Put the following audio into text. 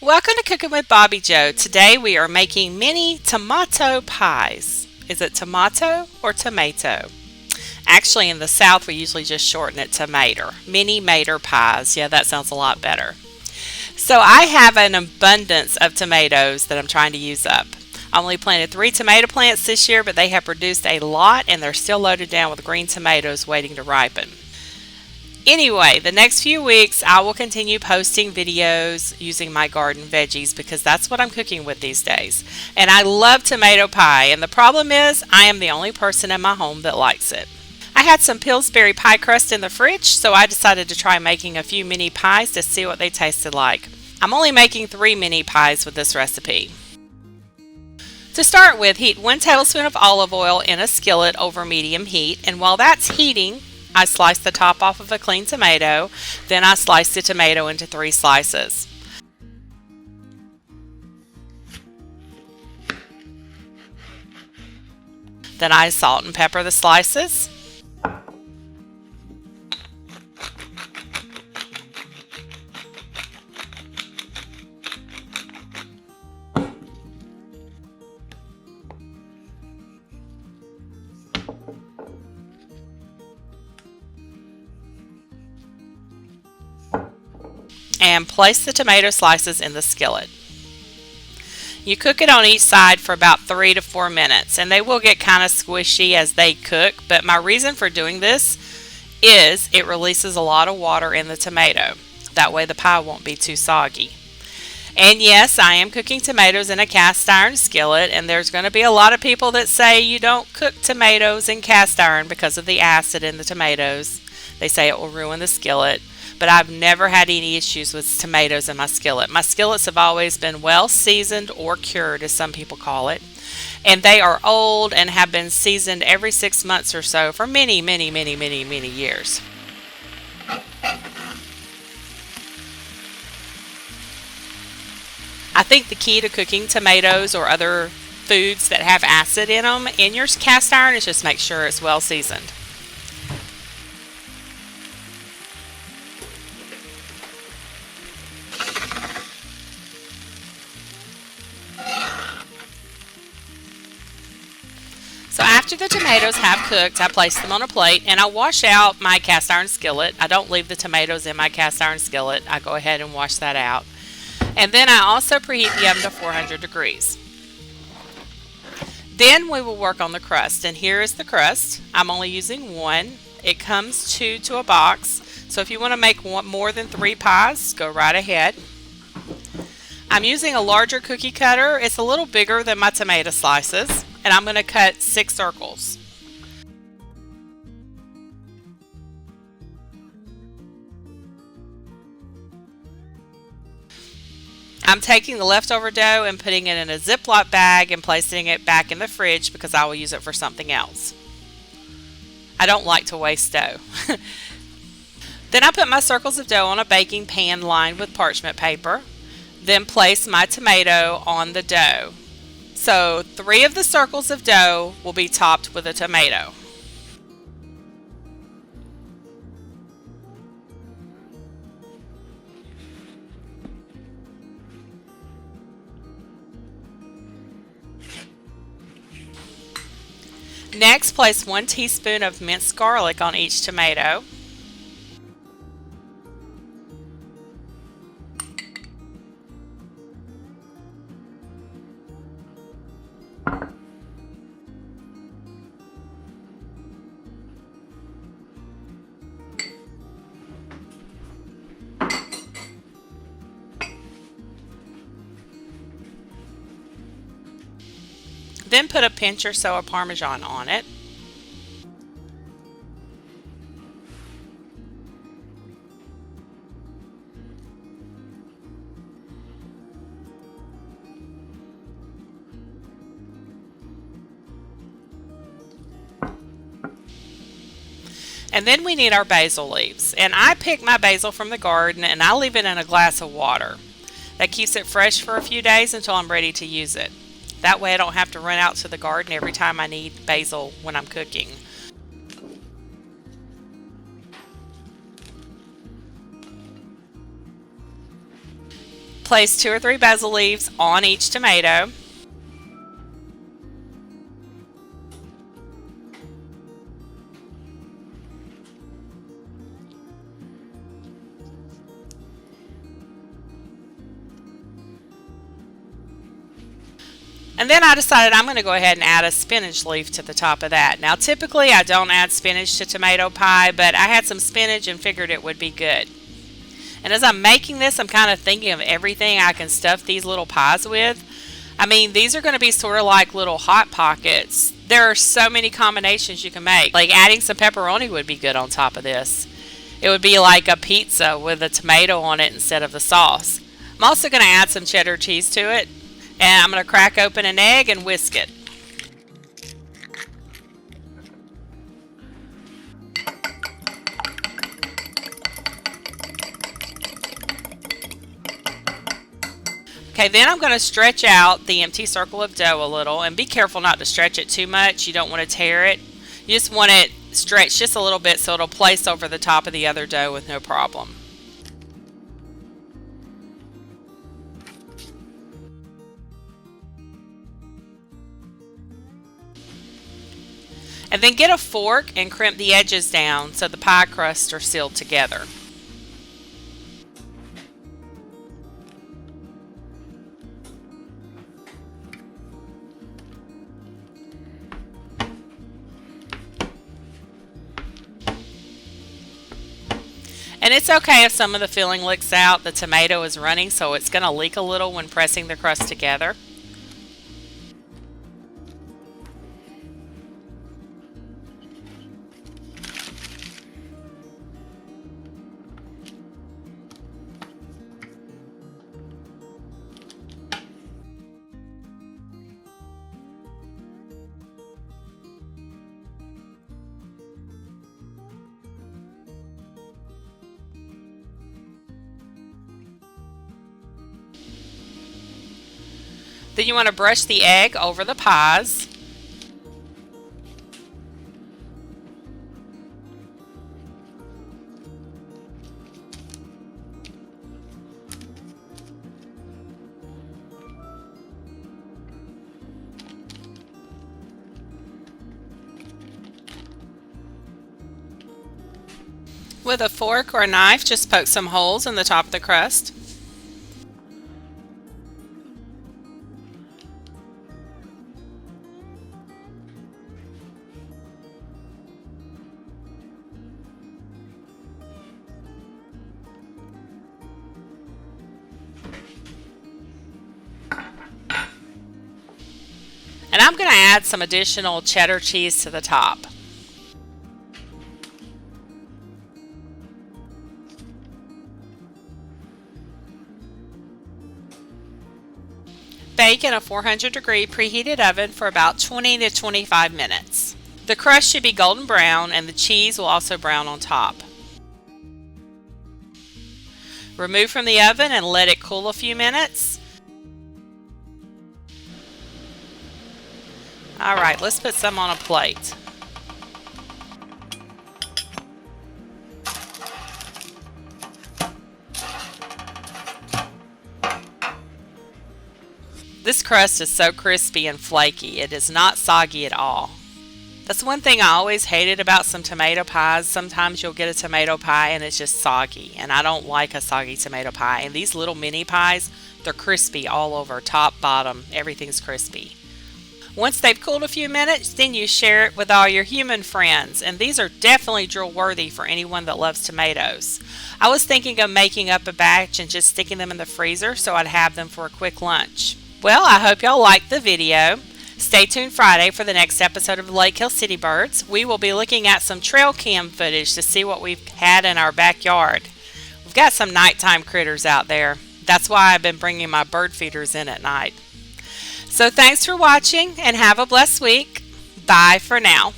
Welcome to Cooking with Bobby Joe. Today we are making mini tomato pies. Is it tomato or tomato? Actually, in the South, we usually just shorten it to mater. Mini mater pies. Yeah, that sounds a lot better. So I have an abundance of tomatoes that I'm trying to use up. I only planted 3 tomato plants this year, but they have produced a lot and they're still loaded down with green tomatoes waiting to ripen. Anyway, the next few weeks I will continue posting videos using my garden veggies because that's what I'm cooking with these days. And I love tomato pie, and the problem is I am the only person in my home that likes it. I had some Pillsbury pie crust in the fridge, so I decided to try making a few mini pies to see what they tasted like. I'm only making 3 mini pies with this recipe. To start with, heat 1 tablespoon of olive oil in a skillet over medium heat, and while that's heating, I sliced the top off of a clean tomato. Then I sliced the tomato into 3 slices. Then I salt and pepper the slices. And place the tomato slices in the skillet. You cook it on each side for about 3 to 4 minutes, and they will get kind of squishy as they cook, but my reason for doing this is it releases a lot of water in the tomato. That way the pie won't be too soggy. And yes, I am cooking tomatoes in a cast iron skillet, and there's going to be a lot of people that say you don't cook tomatoes in cast iron because of the acid in the tomatoes. They say it will ruin the skillet. But I've never had any issues with tomatoes in my skillet. My skillets have always been well seasoned or cured, as some people call it. And they are old and have been seasoned every 6 months or so for many, many, many, many, many years. I think the key to cooking tomatoes or other foods that have acid in them in your cast iron is just make sure it's well seasoned. So after the tomatoes have cooked, I place them on a plate and I wash out my cast iron skillet. I don't leave the tomatoes in my cast iron skillet. I go ahead and wash that out. And then I also preheat the oven to 400 degrees. Then we will work on the crust, and here is the crust. I'm only using 1. It comes 2 to a box. So if you want to make more than 3 pies, go right ahead. I'm using a larger cookie cutter. It's a little bigger than my tomato slices, and I'm going to cut 6 circles. I'm taking the leftover dough and putting it in a Ziploc bag and placing it back in the fridge because I will use it for something else. I don't like to waste dough. Then I put my circles of dough on a baking pan lined with parchment paper. Then place my tomato on the dough. So 3 of the circles of dough will be topped with a tomato. Next, place 1 teaspoon of minced garlic on each tomato. Then put a pinch or so of Parmesan on it. And then we need our basil leaves. And I pick my basil from the garden and I leave it in a glass of water. That keeps it fresh for a few days until I'm ready to use it. That way I don't have to run out to the garden every time I need basil when I'm cooking. place 2 or 3 basil leaves on each tomato. And then I decided I'm going to go ahead and add a spinach leaf to the top of that. Now typically I don't add spinach to tomato pie, but I had some spinach and figured it would be good. And as I'm making this, I'm kind of thinking of everything I can stuff these little pies with. I mean, these are going to be sort of like little hot pockets. There are so many combinations you can make. Like adding some pepperoni would be good on top of this. It would be like a pizza with a tomato on it instead of the sauce. I'm also going to add some cheddar cheese to it. And I'm going to crack open an egg and whisk it. Okay, then I'm going to stretch out the empty circle of dough a little, and be careful not to stretch it too much. You don't want to tear it. You just want it stretched just a little bit so it'll place over the top of the other dough with no problem. And then get a fork and crimp the edges down so the pie crusts are sealed together. And it's okay if some of the filling leaks out. The tomato is running, so it's going to leak a little when pressing the crust together. Then you want to brush the egg over the pies. With a fork or a knife, just poke some holes in the top of the crust. And I'm going to add some additional cheddar cheese to the top. Bake in a 400-degree preheated oven for about 20 to 25 minutes. The crust should be golden brown and the cheese will also brown on top. Remove from the oven and let it cool a few minutes. Alright, let's put some on a plate. This crust is so crispy and flaky. It is not soggy at all. That's one thing I always hated about some tomato pies. Sometimes you'll get a tomato pie and it's just soggy, and I don't like a soggy tomato pie. And these little mini pies, they're crispy all over, top, bottom, everything's crispy. Once they've cooled a few minutes, then you share it with all your human friends. And these are definitely drool-worthy for anyone that loves tomatoes. I was thinking of making up a batch and just sticking them in the freezer so I'd have them for a quick lunch. Well, I hope y'all liked the video. Stay tuned Friday for the next episode of Lake Hill City Birds. We will be looking at some trail cam footage to see what we've had in our backyard. We've got some nighttime critters out there. That's why I've been bringing my bird feeders in at night. So thanks for watching and have a blessed week. Bye for now.